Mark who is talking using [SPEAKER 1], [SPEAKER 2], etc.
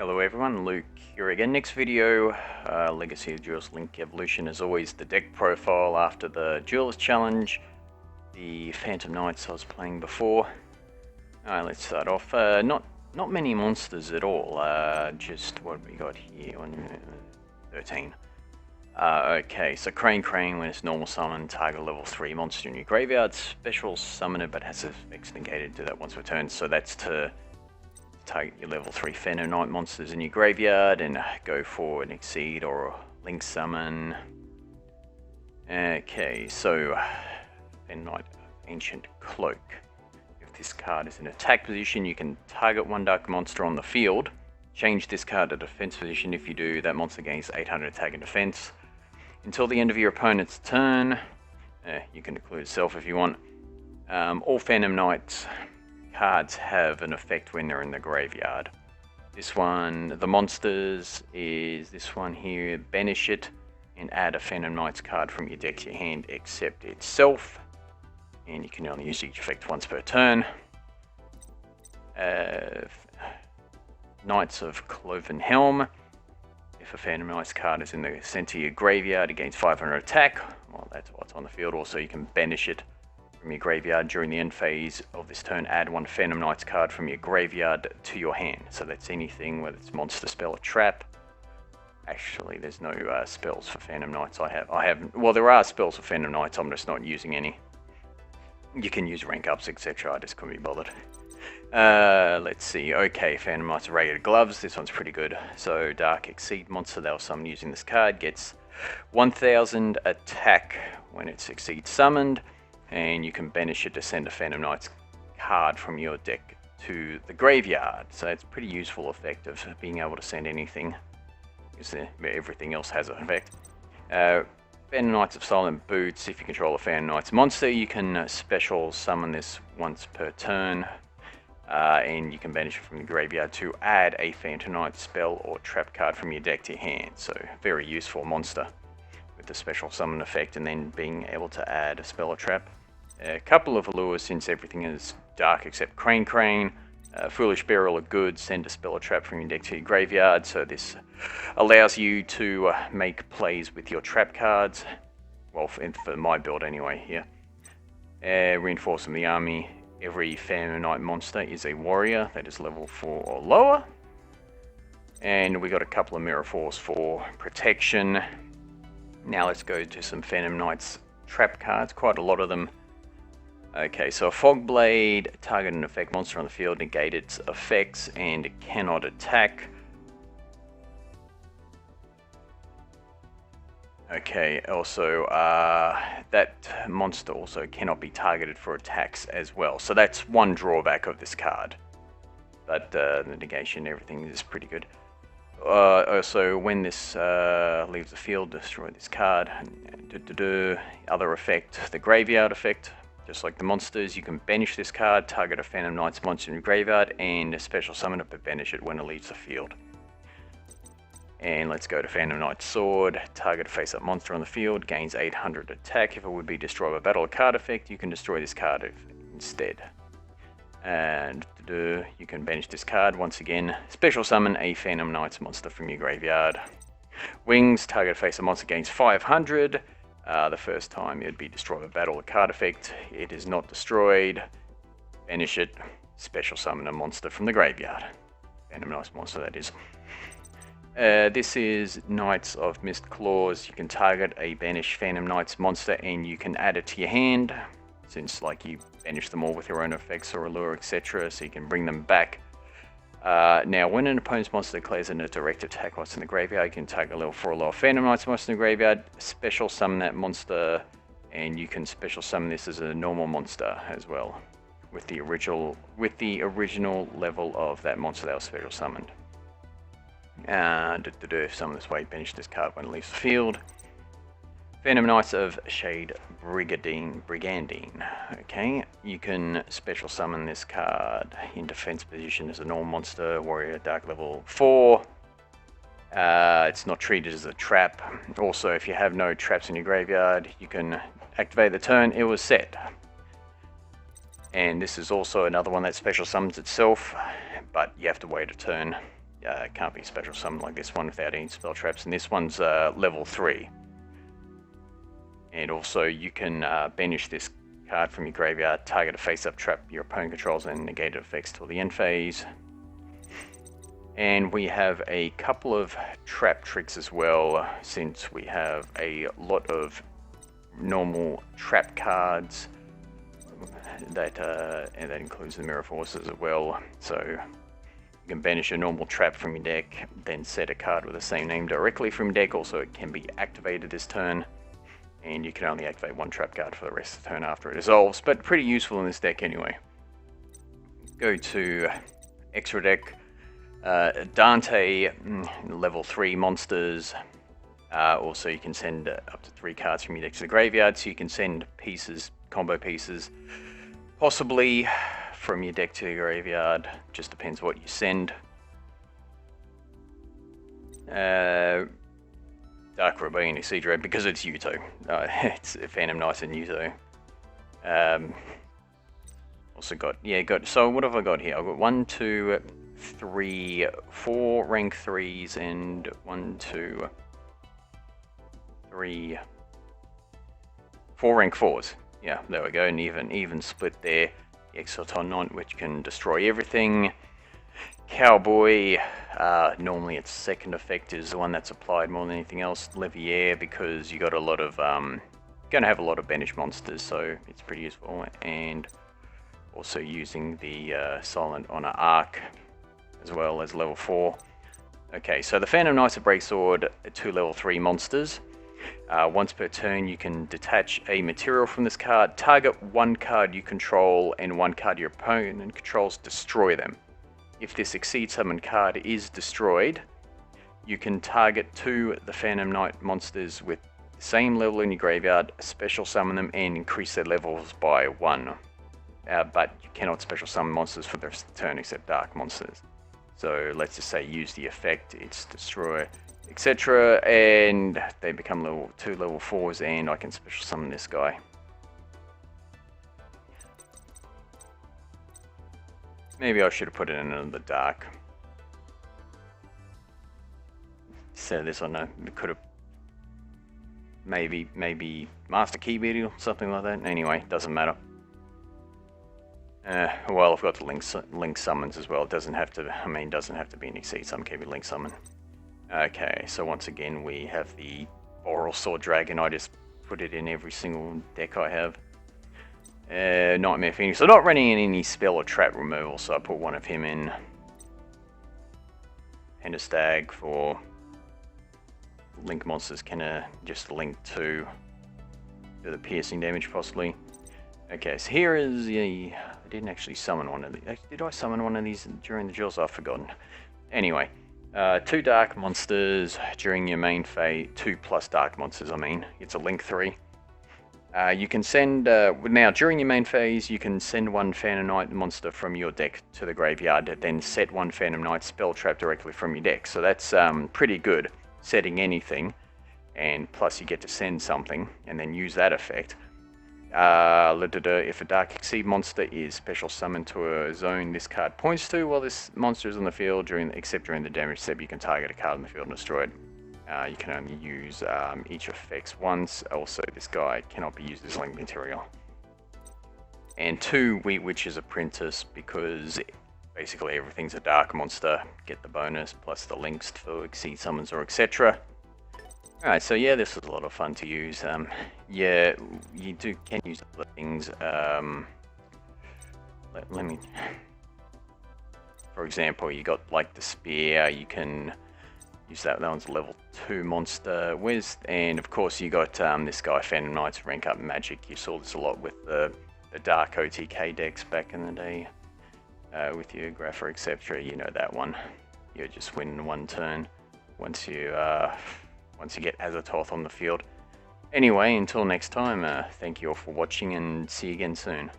[SPEAKER 1] Hello everyone, Luke here again. Next video, Legacy of Duels Link Evolution. As always, the deck profile after the Duelist challenge, the Phantom Knights I was playing before. Alright, let's start off. Not many monsters at all, just what we got here on 13. Okay, so Crane when it's normal summon, target level 3 monster in your graveyard, special summon it but has effects negated to that once per turn, so that's to target your level 3 Phantom Knight monsters in your graveyard and go for an Exceed or a Link Summon. Okay, so Phantom Knight Ancient Cloak. If this card is in attack position, you can target one dark monster on the field. Change this card to defense position. If you do, that monster gains 800 attack and defense. Until the end of your opponent's turn, you can include itself if you want. All Phantom Knights cards have an effect when they're in the graveyard. This one, the monsters, is this one here. Banish it and add a Phantom Knights card from your deck to your hand except itself. And you can only use each effect once per turn. Knights of Cloven Helm. If a Phantom Knights card is in the center of your graveyard, it gains 500 attack. Well, that's what's on the field. Also, you can banish it from your graveyard during the end phase of this turn. Add one Phantom Knights card from your graveyard to your hand. So that's anything, whether it's monster, spell, or trap. Actually, there's no spells for Phantom Knights. Well, there are spells for Phantom Knights. I'm just not using any. You can use rank ups, etc. I just couldn't be bothered. Let's see. Okay, Phantom Knights Ragged Gloves. This one's pretty good. So Dark Exceed monster they'll summon using this card gets 1000 attack when it's Exceed summoned. And you can banish it to send a Phantom Knights card from your deck to the graveyard. So it's a pretty useful effect of being able to send anything, because everything else has an effect. Phantom Knights of Silent Boots. If you control a Phantom Knights monster, you can special summon this once per turn. And you can banish it from the graveyard to add a Phantom Knights spell or trap card from your deck to your hand. So very useful monster with the special summon effect, and then being able to add a spell or trap. A couple of allures since everything is dark except Crane. Foolish Burial of Goods, send a spell or trap from your deck to your graveyard. So this allows you to make plays with your trap cards. Well, for my build anyway here. Reinforcing the army. Every Phantom Knight monster is a warrior that is level 4 or lower. And we got a couple of Mirror Force for protection. Now let's go to some Phantom Knights trap cards, quite a lot of them. Okay, so a Fog Blade, target an effect monster on the field, negate its effects, and it cannot attack. Okay, also that monster also cannot be targeted for attacks as well. So that's one drawback of this card. But the negation, everything is pretty good. Also, when this leaves the field, destroy this card. Other effect, the graveyard effect. Just like the monsters, you can banish this card, target a Phantom Knights monster in your graveyard, and special summon it but banish it when it leaves the field. And let's go to Phantom Knight Sword. Target a face-up monster on the field, gains 800 attack. If it would be destroyed by battle or card effect, you can destroy this card instead. And you can banish this card once again. Special summon a Phantom Knights monster from your graveyard. Wings, target a face-up monster, gains 500. The first time it would be destroyed by battle or card effect. It is not destroyed. Banish it. Special summon a monster from the graveyard. Phantom Knights monster, that is. This is Knights of Mist Claws. You can target a banished Phantom Knights monster and you can add it to your hand, since like you banish them all with your own effects or allure, etc. So you can bring them back. Now, when an opponent's monster declares a direct attack whilst in the graveyard, you can target a level 4 or lower Phantom Knights monster in the graveyard, special summon that monster, and you can special summon this as a normal monster as well, with the original level of that monster that was special summoned. Summon this way, banish this card when it leaves the field. Phantom Knights of Shade Brigandine. Okay, you can special summon this card in defense position as a normal monster, warrior, dark level 4. It's not treated as a trap. Also, if you have no traps in your graveyard, you can activate the turn it was set. And this is also another one that special summons itself, but you have to wait a turn can't be special summoned like this one without any spell traps, and this one's level 3. And also you can banish this card from your graveyard, target a face-up trap your opponent controls, and negate effects till the end phase. And we have a couple of trap tricks as well, since we have a lot of normal trap cards that and that includes the Mirror Forces as well. So you can banish a normal trap from your deck, then set a card with the same name directly from your deck. Also, it can be activated this turn, and you can only activate one trap card for the rest of the turn after it dissolves, but pretty useful in this deck anyway. Go to extra deck. Dante, level 3 monsters. Also, you can send up to 3 cards from your deck to the graveyard, so you can send pieces, combo pieces, possibly from your deck to the graveyard. Just depends what you send. Dark Rebellion Exceed Red, because it's Yuto. It's Phantom Knight and Yuto. Also got, so what have I got here? I've got 1, 2, 3, 4 rank 3s, and 1, 2, 3, 4 rank 4s. Yeah, there we go, an even split there. Exoton Knight, which can destroy everything. Cowboy, normally its second effect is the one that's applied more than anything else. Levier, because you got a lot of, gonna have a lot of banished monsters, so it's pretty useful. And also using the Silent Honor Arc as well as level 4. Okay, so the Phantom Knight's a Breaksword, 2 level 3 monsters. Once per turn, you can detach a material from this card, target 1 card you control and 1 card your opponent controls, destroy them. If this Exceed Summon card is destroyed, you can target 2 the Phantom Knight monsters with the same level in your graveyard, special summon them, and increase their levels by 1. But you cannot special summon monsters for the rest of the turn except dark monsters. So let's just say use the effect, it's destroy, etc. And they become level 2 level 4s, and I can special summon this guy. Maybe I should have put it in the dark. Instead of this, I know it could have maybe Master Key Beetle or something like that. Anyway, doesn't matter. Well, I've got the link summons as well. It doesn't have to. I mean, doesn't have to be an Exceed Summon. Can be link summon. Okay, so once again we have the Oral Sword Dragon. I just put it in every single deck I have. Nightmare Phoenix. So I'm not running in any spell or trap removal, so I put one of him in. Pentastag for link monsters can just link to the piercing damage possibly. Okay, so here is the. I didn't actually summon one of these. Did I summon one of these during the duels? I've forgotten. Anyway, 2 dark monsters during your main phase. 2 plus dark monsters, I mean. It's a link 3. You can send, now during your main phase, you can send 1 Phantom Knight monster from your deck to the graveyard, then set 1 Phantom Knight spell trap directly from your deck. So that's pretty good, setting anything, and plus you get to send something, and then use that effect. If a Dark Exceed monster is special summoned to a zone this card points to while this monster is on the field, except during the damage step, you can target a card in the field and destroy it. You can only use each effects once. Also, this guy cannot be used as link material. And 2 Wheat Witch's Apprentice, because basically everything's a dark monster. Get the bonus plus the links for Exceed Summons or etc. Alright, so yeah, this was a lot of fun to use. Yeah, you can use other things. Let me. For example, you got like the spear. You can use that. That one's a level 2 monster. And of course, you got this guy, Phantom Knight's rank up magic. You saw this a lot with the dark OTK decks back in the day, with your Grapher, etc. You know that one. You just win in 1 turn once you get Azathoth on the field. Anyway, until next time, thank you all for watching and see you again soon.